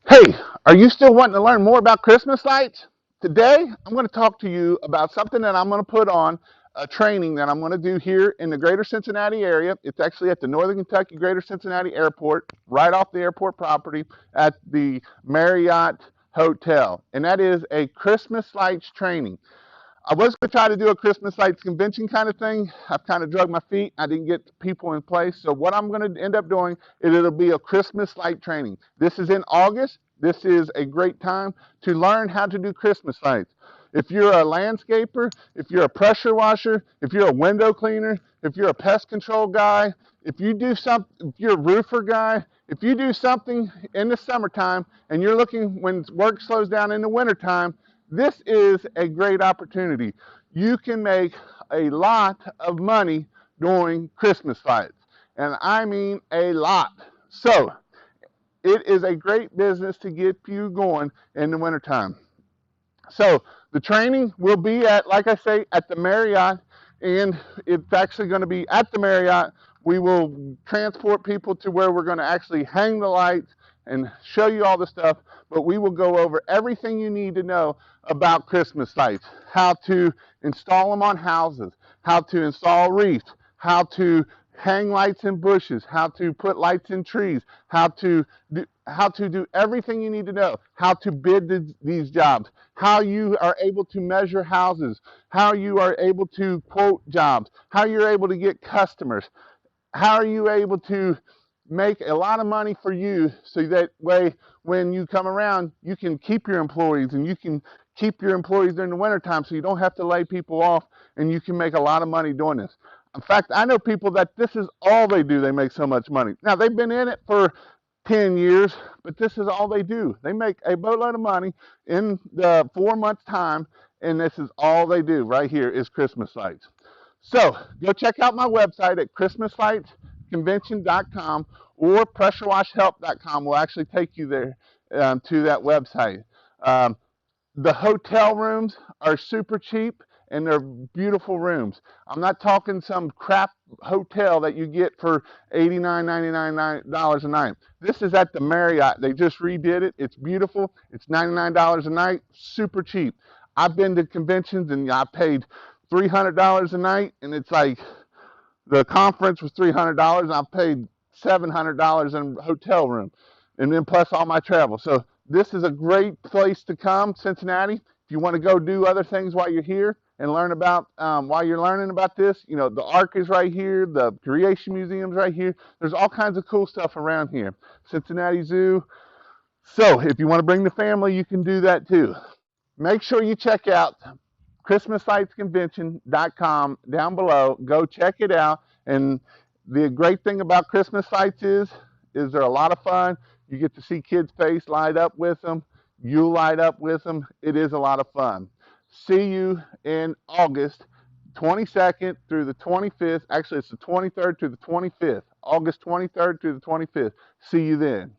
Hey, are you still wanting to learn more about Christmas lights? Today, I'm going to talk to you about something that I'm going to put on a training that I'm going to do here in the greater Cincinnati area. It's actually at the Northern Kentucky Greater Cincinnati Airport, right off the airport property at the Marriott Hotel. And that is a Christmas lights training. I was going to try to do a Christmas lights convention kind of thing. I've kind of drug my feet. I didn't get people in place. So what I'm going to end up doing is it'll be a Christmas light training. This is in August. This is a great time to learn how to do Christmas lights. If you're a landscaper, if you're a pressure washer, if you're a window cleaner, if you're a pest control guy, if you do something, if you're a roofer guy, if you do something in the summertime and you're looking when work slows down in the wintertime, this is a great opportunity. You can make a lot of money doing Christmas lights, and I mean a lot. So it is a great business to get you going in the wintertime. So the training will be at, like I say, at the Marriott, and it's actually going to be at the Marriott. We will transport people to where we're going to actually hang the lights and show you all the stuff, but we will go over everything you need to know about Christmas lights, how to install them on houses, how to install wreaths, how to hang lights in bushes, how to put lights in trees, how to do everything you need to know, how to bid these jobs, how you are able to measure houses, how you are able to quote jobs, how you're able to get customers, how are you able to make a lot of money for you so that way when you come around you can keep your employees and you can keep your employees during the wintertime so you don't have to lay people off and you can make a lot of money doing this. In fact, I know people that this is all they do. They make so much money. Now, they've been in it for 10 years, but this is all they do. They make a boatload of money in the 4 months time, and this is all they do right here is Christmas lights. So go check out my website at christmaslightsconvention.com or pressurewashhelp.com will actually take you there to that website. Um, the hotel rooms are super cheap and they're beautiful rooms. I'm not talking some crap hotel that you get for $89.99 a night. This is at the Marriott. They just redid it. It's beautiful. It's $99 a night, super cheap. I've been to conventions and I paid $300 a night, and it's like the conference was $300 and I paid $700 in a hotel room, and then plus all my travel. So this is a great place to come, Cincinnati. If you want to go do other things while you're here and learn about while you're learning about this, you know, the Ark is right here, the Creation Museum's right here. There's all kinds of cool stuff around here. Cincinnati Zoo. So if you want to bring the family, you can do that too. Make sure you check out christmaslightsconvention.com down below. Go check it out. And the great thing about Christmas lights is they're a lot of fun. You get to see kids' face light up with them. You light up with them. It is a lot of fun. See you in August 22nd through the 25th. Actually, it's the 23rd to the 25th. August 23rd to the 25th. See you then.